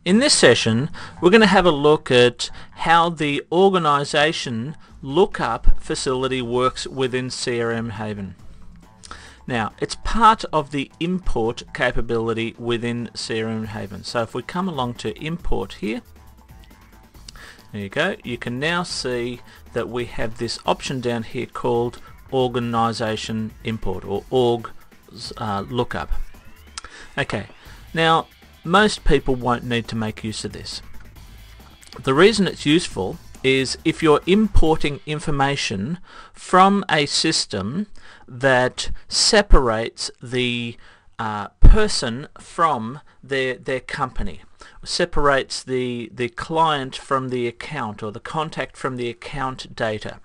In this session, we're going to have a look at how the organization lookup facility works within CRMHaven. Now, it's part of the import capability within CRMHaven. So if we come along to import here, there you go, you can now see that we have this option down here called organization import, or org lookup. Okay, now most people won't need to make use of this. The reason it's useful is if you're importing information from a system that separates the person from their company, separates the client from the account, or the contact from the account data.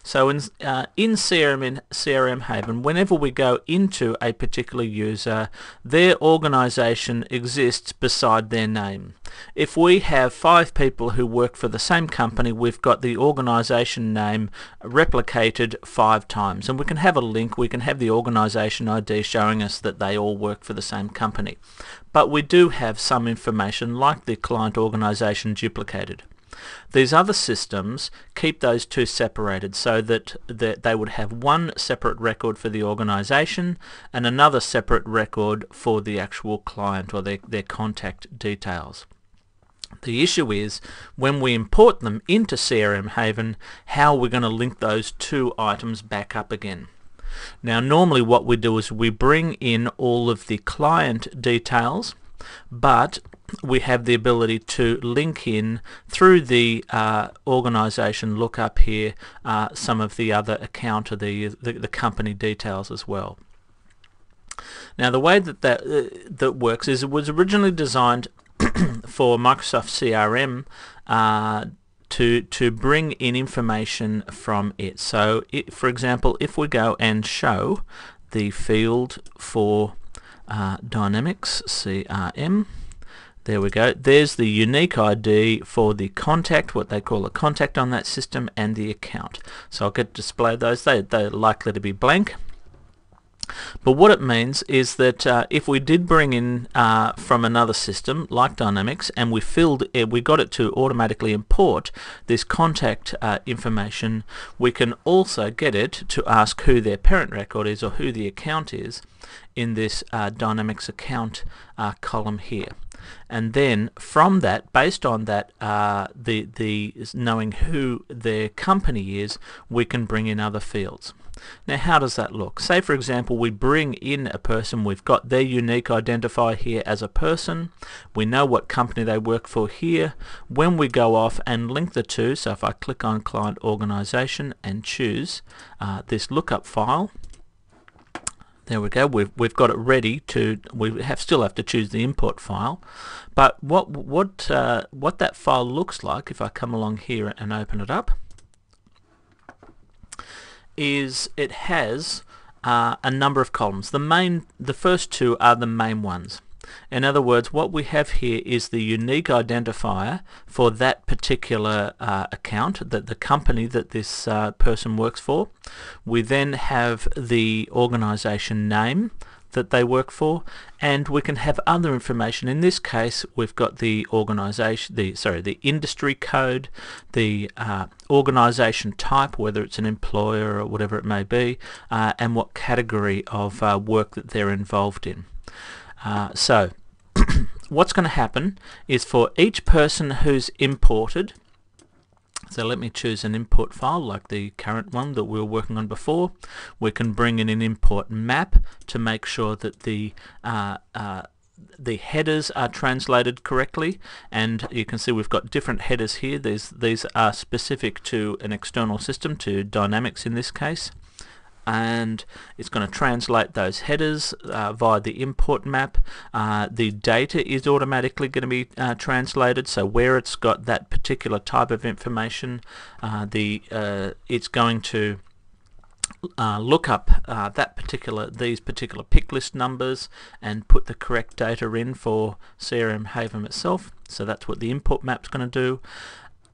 So in CRMHaven, whenever we go into a particular user, their organization exists beside their name. If we have 5 people who work for the same company, we've got the organization name replicated 5 times, and we can have a link, we can have the organization ID showing us that they all work for the same company. But we do have some information like the client organization duplicated. These other systems keep those two separated so that they would have one separate record for the organization and another separate record for the actual client or their contact details. The issue is when we import them into CRMHaven, how we're going to link those two items back up again. Now, normally what we do is we bring in all of the client details, but we have the ability to link in through the organization lookup here some of the other account or the company details as well. Now, the way that works is it was originally designed for Microsoft CRM to bring in information from it. So for example, if we go and show the field for Dynamics CRM, there we go, there's the unique ID for the contact, what they call a contact on that system, and the account. So I'll get to display those. They're likely to be blank. But what it means is that if we did bring in from another system like Dynamics, and we got it to automatically import this contact information, we can also get it to ask who their parent record is or who the account is in this Dynamics account column here. And then from that, based on that, knowing who their company is, we can bring in other fields. Now, how does that look? Say for example we bring in a person, we've got their unique identifier here as a person, we know what company they work for here. When we go off and link the two, so if I click on client organization and choose this lookup file, there we go, we've got it ready to, still have to choose the import file. But what that file looks like, if I come along here and open it up, is it has a number of columns. The first two are the main ones. In other words, what we have here is the unique identifier for that particular account, the company that this person works for. We then have the organization name that they work for, and we can have other information. In this case, we've got the organization, the industry code, the organization type, whether it's an employer or whatever it may be, and what category of work that they're involved in. So what's going to happen is for each person who's imported, so let me choose an import file like the current one that we were working on before. We can bring in an import map to make sure that the headers are translated correctly, and you can see we've got different headers here. These are specific to an external system, to Dynamics in this case, and it's going to translate those headers via the import map. The data is automatically going to be translated, so where it's got that particular type of information, it's going to look up these particular pick list numbers and put the correct data in for CRMHaven itself. So that's what the import map's going to do.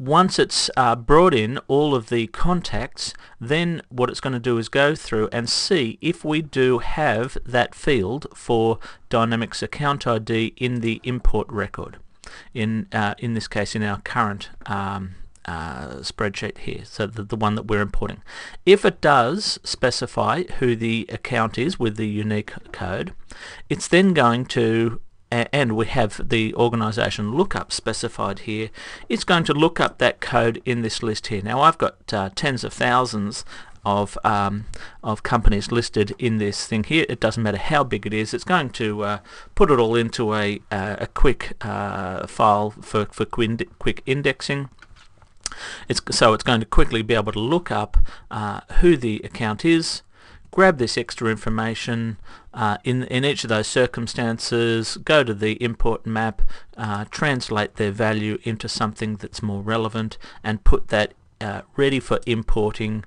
Once it's brought in all of the contacts, then what it's going to do is go through and see if we do have that field for Dynamics account ID in the import record. in this case in our current spreadsheet here, so the one that we're importing. If it does specify who the account is with the unique code, it's then going to, and we have the organization lookup specified here, it's going to look up that code in this list here. Now I've got tens of thousands of companies listed in this thing here. It doesn't matter how big it is. It's going to put it all into a quick file for quick indexing. So it's going to quickly be able to look up who the account is, grab this extra information in each of those circumstances, go to the import map, translate their value into something that's more relevant, and put that ready for importing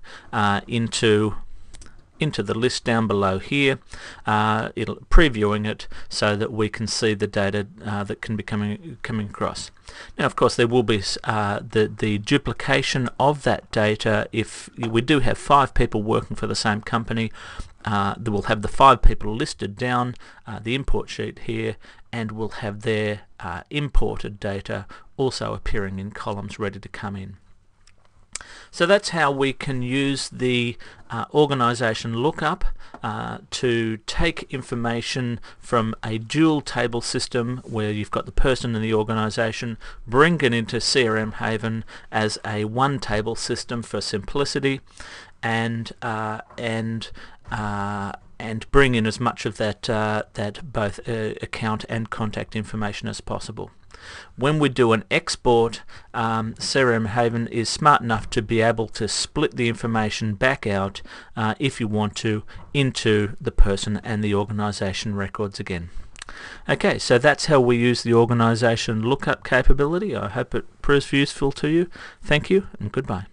into the list down below here, previewing it so that we can see the data that can be coming across. Now of course there will be the duplication of that data. If we do have 5 people working for the same company, they will have the 5 people listed down the import sheet here, and will have their imported data also appearing in columns ready to come in. So that's how we can use the organization lookup to take information from a dual table system where you've got the person and the organization, bring it into CRMHaven as a one table system for simplicity, and bring in as much of that both account and contact information as possible. When we do an export, CRMHaven is smart enough to be able to split the information back out, if you want to, into the person and the organization records again. Okay, so that's how we use the organization lookup capability. I hope it proves useful to you. Thank you and goodbye.